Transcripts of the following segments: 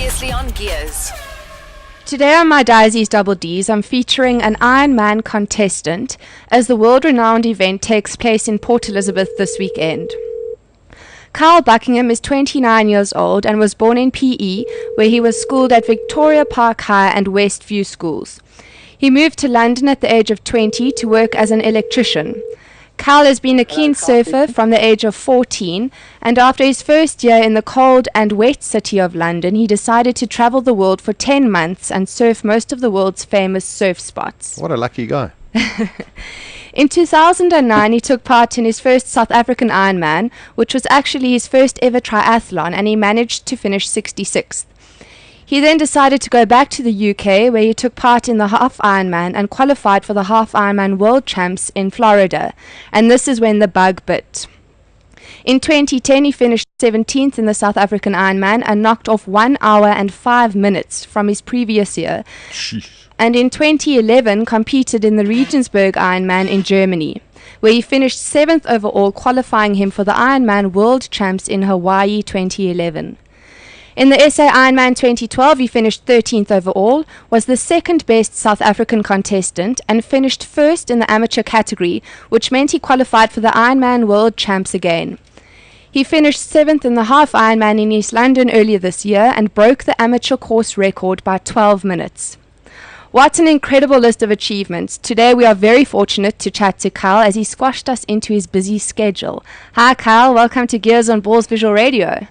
Previously on Gearz. Today on my Disi's Double Ds, I'm featuring an Ironman contestant as the world-renowned event takes place in Port Elizabeth this weekend. Kyle Buckingham is 29 years old and was born in PE, where he was schooled at Victoria Park High and Westview schools. He moved to London at the age of 20 to work as an electrician. Kyle has been a keen surfer from the age of 14, and after his first year in the cold and wet city of London, he decided to travel the world for 10 months and surf most of the world's famous surf spots. What a lucky guy. In 2009, he took part in his first South African Ironman, which was actually his first ever triathlon, and he managed to finish 66th. He then decided to go back to the UK, where he took part in the Half Ironman and qualified for the Half Ironman World Champs in Florida, and this is when the bug bit. In 2010, he finished 17th in the South African Ironman and knocked off 1 hour and 5 minutes from his previous year. Sheesh. And in 2011, competed in the Regensburg Ironman in Germany, where he finished 7th overall, qualifying him for the Ironman World Champs in Hawaii 2011. In the SA Ironman 2012, he finished 13th overall, was the second best South African contestant, and finished first in the amateur category, which meant he qualified for the Ironman World Champs again. He finished 7th in the Half Ironman in East London earlier this year and broke the amateur course record by 12 minutes. What an incredible list of achievements. Today we are very fortunate to chat to Kyle as he squashed us into his busy schedule. Hi Kyle, welcome to Gearz on Balls Visual Radio.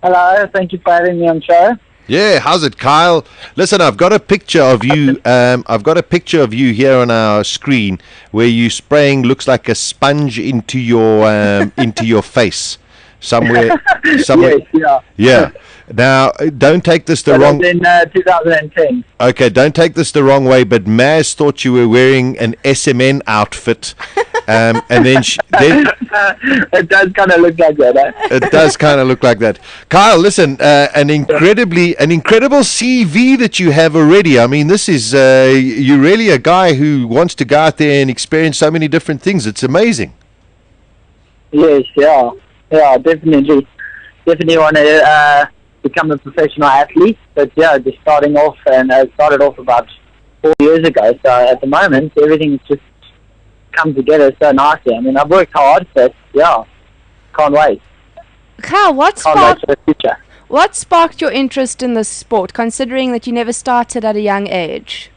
Hello, thank you for having me on show. Yeah, how's it, Kyle? Listen, I've got a picture of you. I've got a picture of you here on our screen where you spraying looks like a sponge into your face somewhere. Yes, yeah. Yeah. Now, don't take this the wrong. In 2010. Okay, don't take this the wrong way, but Maz thought you were wearing an SMN outfit, and then it does kind of look like that. It does kind of look like that. Kyle, listen, an incredible CV that you have already. I mean, this is you're really a guy who wants to go out there and experience so many different things. It's amazing. Yes, yeah, definitely want to become a professional athlete. But yeah, just starting off, and I started off about 4 years ago. So at the moment, everything's just come together so nicely. I mean, I've worked hard, but yeah, can't wait. Kyle, what Can't wait for the future. sparked your interest in this sport, considering that you never started at a young age?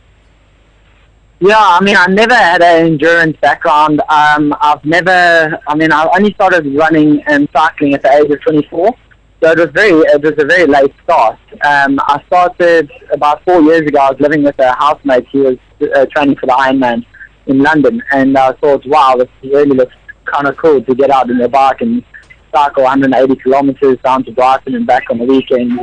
Yeah, I mean, I never had an endurance background. I only started running and cycling at the age of 24. So it was a very late start. I started about 4 years ago. I was living with a housemate. He was training for the Ironman in London, and I thought, wow, this really looks kind of cool to get out on the bike and cycle 180 kilometers down to Brighton and back on the weekends,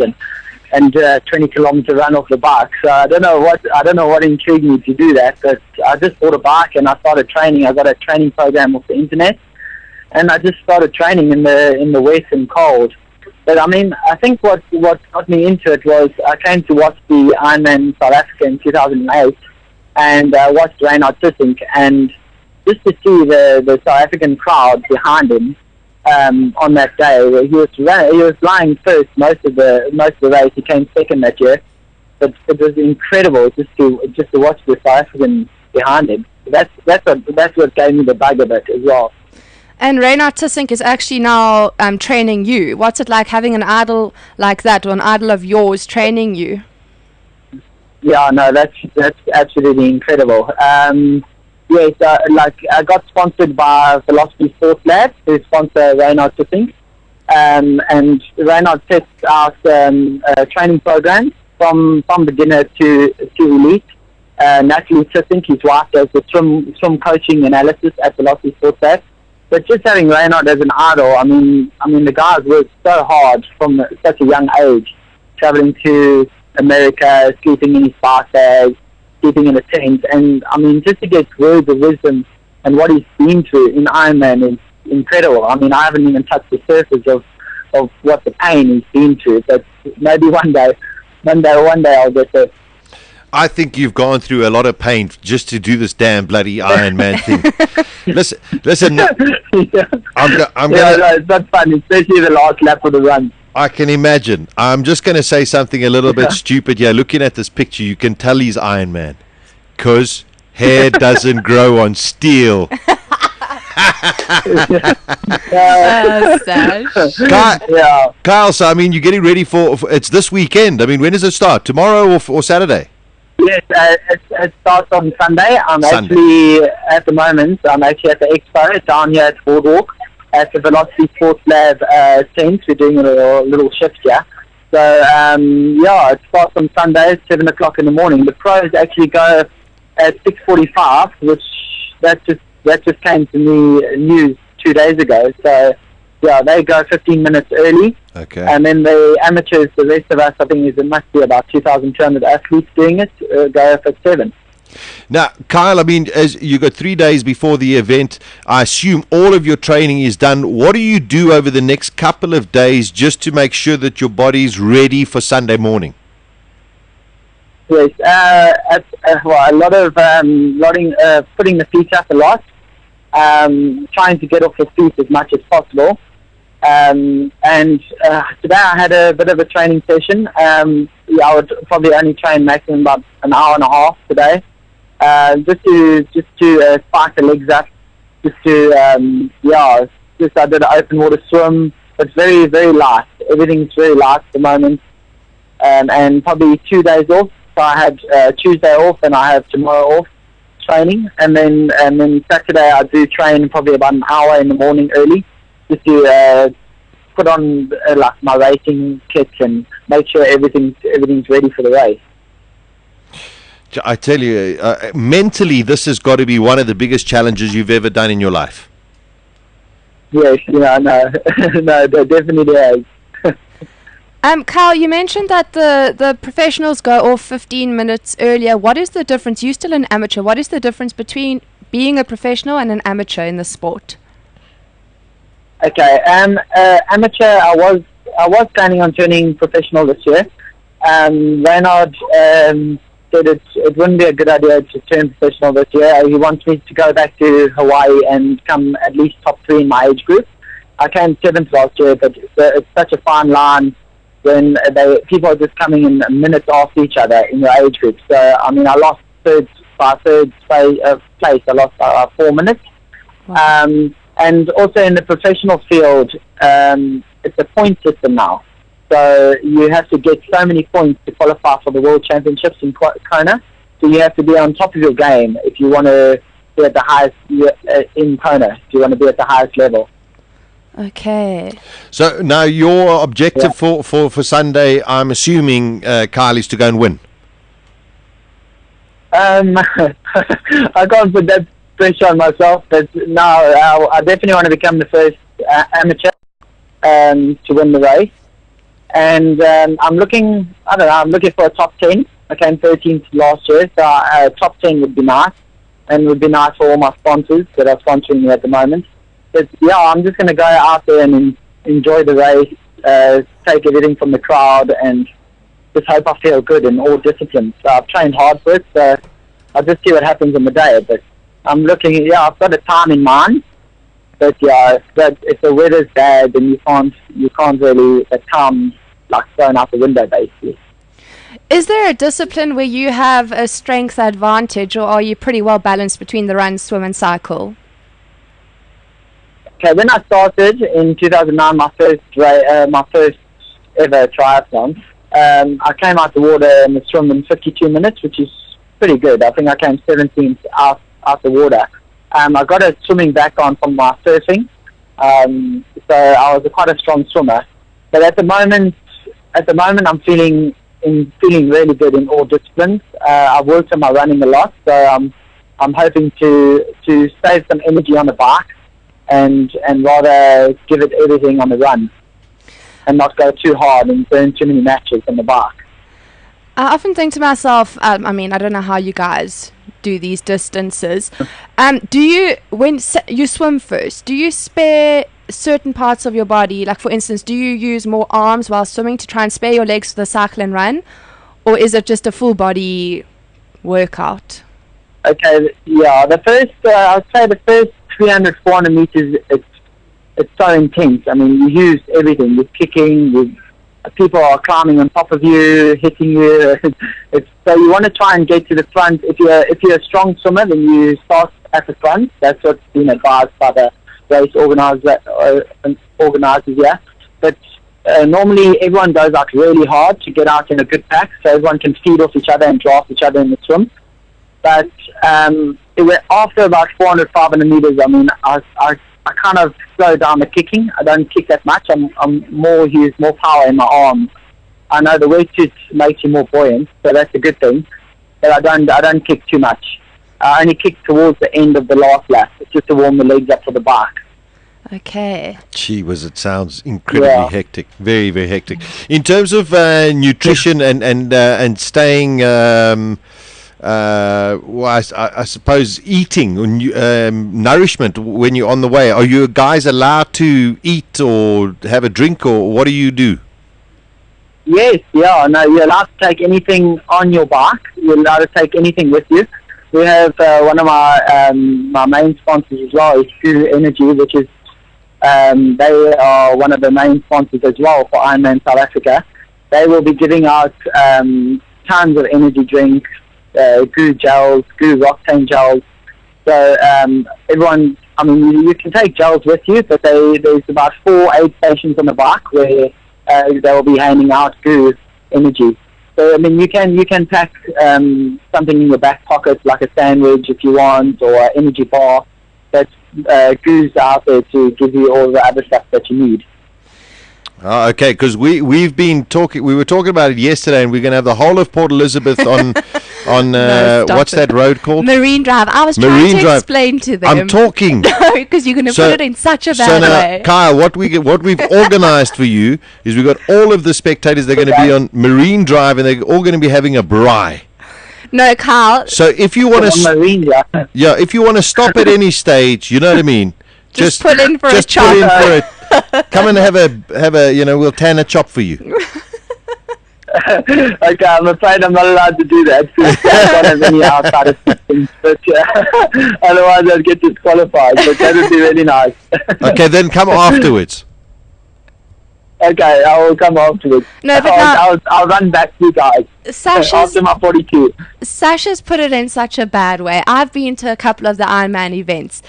and 20-kilometer run off the bike. So I don't know what intrigued me to do that, but I just bought a bike and I started training. I got a training program off the internet, and I just started training in the wet and cold. But I mean, I think what got me into it was I came to watch the Ironman South Africa in 2008 and watched Reinhard Tissink, and just to see the South African crowd behind him on that day, where he was flying first most of the race. He came second that year, but it was incredible just to watch the South African behind him. That's what gave me the bug of it as well. And Reinhard Tissink is actually now training you. What's it like having an idol like that, or an idol of yours training you? Yeah, no, that's absolutely incredible. Yes, I got sponsored by Philosophy Sports Labs, who sponsor Reinhard Tissink, and Reinhard sets out training programs from beginner to elite. Natalie Tissink, his wife, does the swim coaching analysis at Velocity Sports Labs. But just having Reinhard as an idol, I mean, the guys worked so hard from such a young age, traveling to America, sleeping in his bike bag, sleeping in a tent, and I mean, just to get words of wisdom and what he's been through in Ironman is incredible. I mean, I haven't even touched the surface of what the pain he's been through, but maybe one day I'll get there. I think you've gone through a lot of pain just to do this damn bloody Iron Man thing. Listen. Yeah. I'm No, gonna. it's not fun, especially the last lap of the run. I can imagine. I'm just going to say something a little bit stupid here. Looking at this picture, you can tell he's Iron Man. Because hair doesn't grow on steel. Kyle, so I mean, you're getting ready for it's this weekend. I mean, when does it start? Tomorrow or Saturday? Yes, it starts on Sunday. Actually, at the moment, I'm actually at the expo down here at Boardwalk at the Velocity Sports Lab tent. We're doing a little shift here. So, it starts on Sunday, 7 o'clock in the morning. The pros actually go at 6:45, which that just came to me news 2 days ago. So, yeah, they go 15 minutes early. Okay. And then the amateurs, the rest of us, I think there must be about 2,200 athletes doing it, go up at 7. Now, Kyle, I mean, as you got 3 days before the event, I assume all of your training is done. What do you do over the next couple of days just to make sure that your body's ready for Sunday morning? Yes, a lot of putting the feet up a lot, trying to get off the feet as much as possible. And today I had a bit of a training session. I would probably only train maximum about an hour and a half today, just to spark the legs up, I did an open water swim. It's very, very light. Everything's very light at the moment, and probably 2 days off. So I had Tuesday off and I have tomorrow off training, and then Saturday I do train probably about an hour in the morning early, just to put on like my racing kits and make sure everything's ready for the race. I tell you, mentally, this has got to be one of the biggest challenges you've ever done in your life. Yes, no, it definitely is. Kyle, you mentioned that the professionals go off 15 minutes earlier. What is the difference? You're still an amateur. What is the difference between being a professional and an amateur in the sport? Okay, amateur. I was planning on turning professional this year. Reynard said it wouldn't be a good idea to turn professional this year. He wants me to go back to Hawaii and come at least top 3 in my age group. I came 7th last year, but it's such a fine line when people are just coming in minutes after each other in your age group. So, I mean, I lost third place. I lost by 4 minutes. Wow. And also in the professional field, it's a point system now. So you have to get so many points to qualify for the World Championships in Kona. So you have to be on top of your game if you want to be at the highest in Kona. If you want to be at the highest level. Okay. So now your objective for Sunday, I'm assuming, Kyle, is to go and win. I can't put that pressure on myself, but no, I definitely want to become the first amateur to win the race. And I'm looking for a top 10. I came 13th last year, so top 10 would be nice, and would be nice for all my sponsors that are sponsoring me at the moment. But yeah, I'm just going to go out there and enjoy the race, take everything from the crowd, and just hope I feel good in all disciplines. So I've trained hard for it, so I'll just see what happens on the day. But I'm looking, I've got a time in mind. But yeah, if the weather's bad, then you can't really, the time like thrown out the window basically. Is there a discipline where you have a strength advantage, or are you pretty well balanced between the run, swim and cycle? Okay, when I started in 2009, my first ever triathlon, I came out the water in the swim in 52 minutes, which is pretty good. I think I came 17th out the water. I got a swimming background from my surfing, so I was quite a strong swimmer. But at the moment, I'm feeling really good in all disciplines. I've worked on my running a lot, so I'm hoping to save some energy on the bike and rather give it everything on the run, and not go too hard and burn too many matches on the bike. I often think to myself, I mean, I don't know how you guys do these distances. Do you, when you swim first, do you spare certain parts of your body? Like, for instance, do you use more arms while swimming to try and spare your legs for the cycle and run? Or is it just a full body workout? Okay, yeah, I'd say the first 300, 400 meters, it's so intense. I mean, you use everything. You're kicking, people are climbing on top of you, hitting you. So you want to try and get to the front. If you're a strong swimmer, then you start at the front. That's what's been advised by the race organisers here. But normally everyone goes out really hard to get out in a good pack, so everyone can feed off each other and draft each other in the swim. But after about 400, 500 meters, I mean, I kind of slow down the kicking. I don't kick that much. I'm use more power in my arms. I know the wetsuit makes you more buoyant, so that's a good thing. But I don't kick too much. I only kick towards the end of the last lap, just to warm the legs up for the bike. Okay. Gee whiz, it sounds incredibly hectic. Very, very hectic. In terms of nutrition and staying, I suppose eating nourishment when you're on the way, are you guys allowed to eat or have a drink, or what do you do? Yes, yeah, no, you're allowed to take anything on your bike. You're allowed to take anything with you. We have one of my main sponsors as well is Gearz Energy, which is they are one of the main sponsors as well for Ironman South Africa. They will be giving out tons of energy drinks, Gearz gels, Gearz Octane gels. So everyone, I mean, you can take gels with you, but there's about 4 aid stations on the bike where they will be handing out Gearz Energy. So I mean, you can pack something in your back pocket, like a sandwich if you want, or an energy bar. That's Gearz out there to give you all the other stuff that you need. Oh, okay, because we were talking about it yesterday, and we're going to have the whole of Port Elizabeth on what's that road called? Marine Drive. I was trying to explain to them. I'm talking. No, because you're going to put it in such a bad way. Kyle, what we've organised for you is we've got all of the spectators. They're going to be on Marine Drive, and they're all going to be having a braai. No, Kyle. So if you want to, if you want to stop at any stage, you know what I mean. Just put in for a chop. Put in for it. Come and have a we'll tan a chop for you. Okay, I'm afraid I'm not allowed to do that. I don't have any outside assistance, but otherwise I'd get disqualified. But that would be really nice. Okay, then come afterwards. Okay, I will come afterwards. No, but I'll run back to you guys. After my 42. Sasha's put it in such a bad way. I've been to a couple of the Ironman events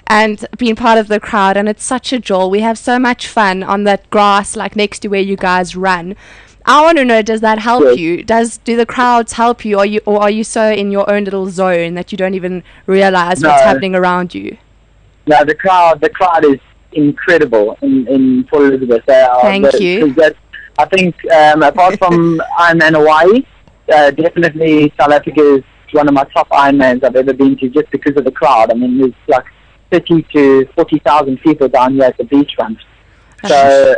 and been part of the crowd, and it's such a joy. We have so much fun on that grass, like next to where you guys run. I want to know, does that help you? Do the crowds help you, or are you so in your own little zone that you don't even realize what's happening around you? No, the crowd is incredible in Port Elizabeth. Thank you. I think apart from Ironman Hawaii, definitely South Africa is one of my top Ironmans I've ever been to, just because of the crowd. I mean, there's like 30 to 40,000 people down here at the beachfront. So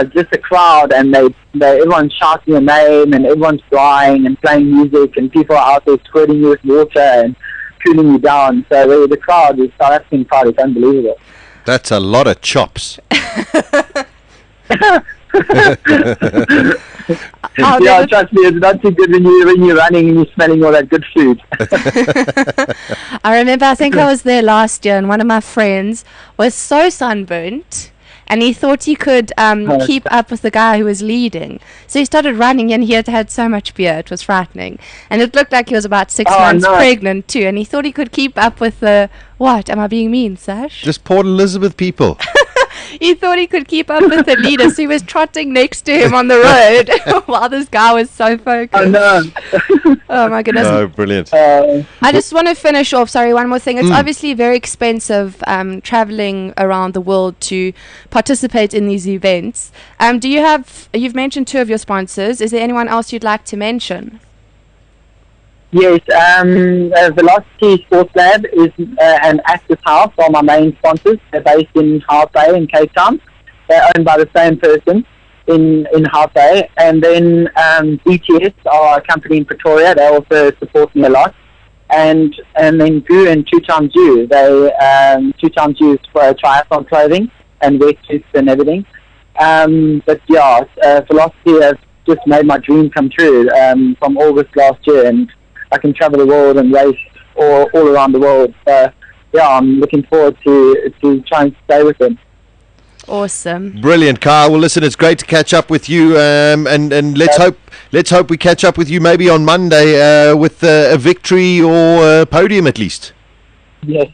just the crowd, and everyone's shouting your name, and everyone's crying and playing music, and people are out there squirting you with water and cooling you down. So the crowd, the South African crowd, is unbelievable. That's a lot of chops. Yeah, trust me, it's not too good when you're running and you're smelling all that good food. I remember, I think I was there last year, and one of my friends was so sunburnt, and he thought he could keep up with the guy who was leading. So he started running, and he had so much beer, it was frightening. And it looked like he was about 6 months pregnant too, and he thought he could keep up with the... What? Am I being mean, Sash? Just Port Elizabeth people. He thought he could keep up with the leader, so he was trotting next to him on the road while this guy was so focused. Oh, no. Oh, my goodness. Oh, brilliant. I just want to finish off, sorry, one more thing. It's obviously very expensive traveling around the world to participate in these events. You've mentioned 2 of your sponsors. Is there anyone else you'd like to mention? Yes, Velocity Sports Lab is and Access House are my main sponsors. They're based in Gauteng in Cape Town. They're owned by the same person in Gauteng. And then BTS are a company in Pretoria. They also support me a lot. And then Goo and 2XU. They 2XU is for triathlon clothing and wetsuits and everything. But yeah, Velocity has just made my dream come true from August last year, and I can travel the world and race all around the world. So, yeah, I'm looking forward to trying to stay with them. Awesome. Brilliant, Kyle. Well, listen, it's great to catch up with you, and let's hope we catch up with you maybe on Monday with a victory or a podium at least. Yes,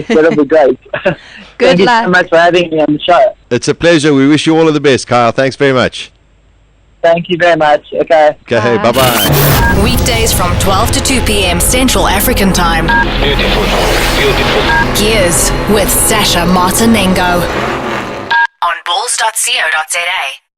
that'll be great. Good Thank you luck. so much for having me on the show. It's a pleasure. We wish you all of the best, Kyle. Thanks very much. Thank you very much. Okay. Okay, Bye. bye-bye. Weekdays from 12 to 2 p.m. Central African Time. Beautiful. Gearz with Sasha Martinengo on balls.co.za.